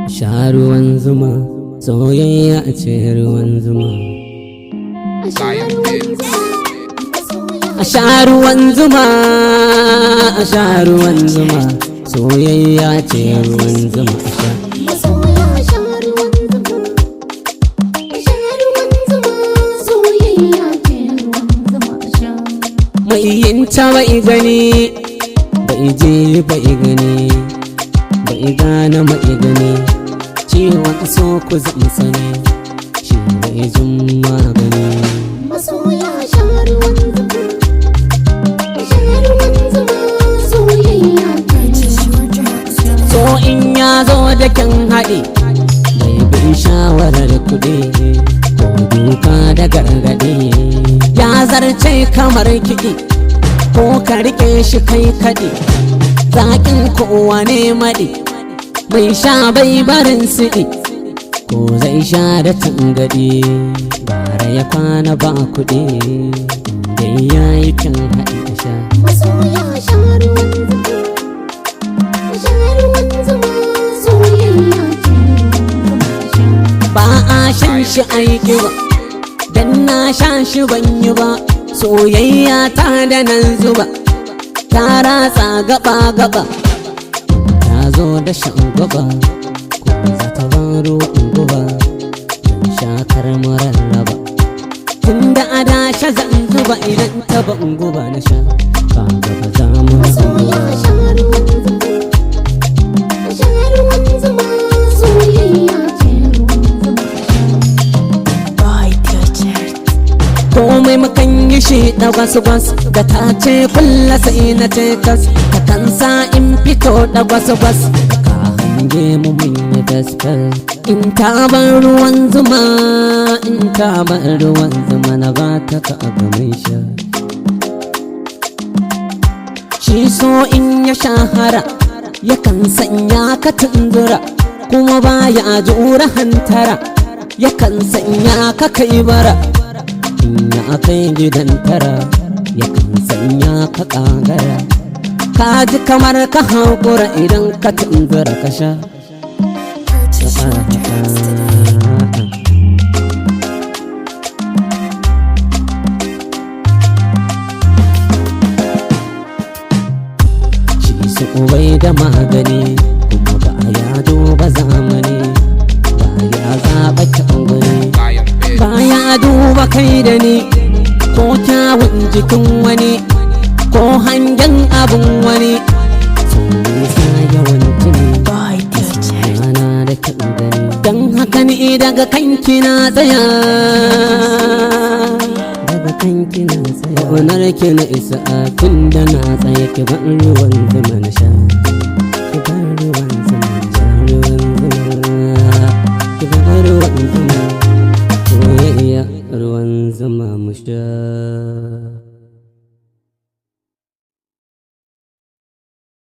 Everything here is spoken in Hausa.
Sha ruwan zuma, soyayya ce ruwan zuma. A sha ruwan zuma, a sha ruwan zuma, soyayya ce ruwan zuma. Mai yin ta bai gani, bai je bai gani, bai gane mai gani. Ciwon so ku zai sani, shi bai jin magani. Masoya sha ruwan zuma, sha ruwan zuma, soyayya ce. So in ya zo da kyan haɗi, bai bin shawarar kuɗi, ko duka da gargaɗi. Ya zarce kamar kiɗi, ko ka riƙe shi kai kaɗi. Zaƙin kowa ne maɗi, mai sha bai barin siɗi, ko zai sha da tangaɗi. Bara ya kwana ba kuɗi, da ya yi kyan haɗi a sha. Masoya sha ruwan zuma, sha ruwan zuma, soyayya ce. Ba a shan shi aiki ba, dan na sha shi ban yi ba. Soyayya ta da nan zuba, ta ratsa gaba-gaba. Ta zo da shan gaba, ko za ta ban ruwan guba. Zan sha karmarar raba, tun da a dashe zan zuba. Idan ta ban guba na sha, ka gaba za mu Masoya sha ruwan zuma, sha ruwan zuma, soyayya ce. komai mukan yi shi da gwas-gwas, da ta ce kulla sai na ce kas. Ta kan sa in fito da gwas-gwas, ka hange mu mun yi gaskas. In ta bar ruwan zuma, in ta bar ruwan zuma, na ba ta ka abu mai sha. Shi so in ya shahara, yakan sanya ka tunzura, kuma baya jura hantara, yakan sanya ka kai bara. Ya kai gidan tara, yakan sanya ka kagara. Ka ji kamar ka haƙura idan ka tunzura ka sha. Shi su ubai da magani, kuma ba ya duba zamani, ba ya zaɓa kyan guri, baya duba kai da ni, ko kyawun jikin wani, ko hangen abun wani. Nisa yawan tuni, yana da kyan gani. Don haka ni daga kanki na tsaya, daga kanki na tsaya. Ƙaunar ki na isa, tun da na tsaya. Ki ban ruwan zuma na sha, ki ban ruwan zuma na sha, ruwan zuma, ki ban ruwan zuma. Soyayya ruwan zuma mu sha.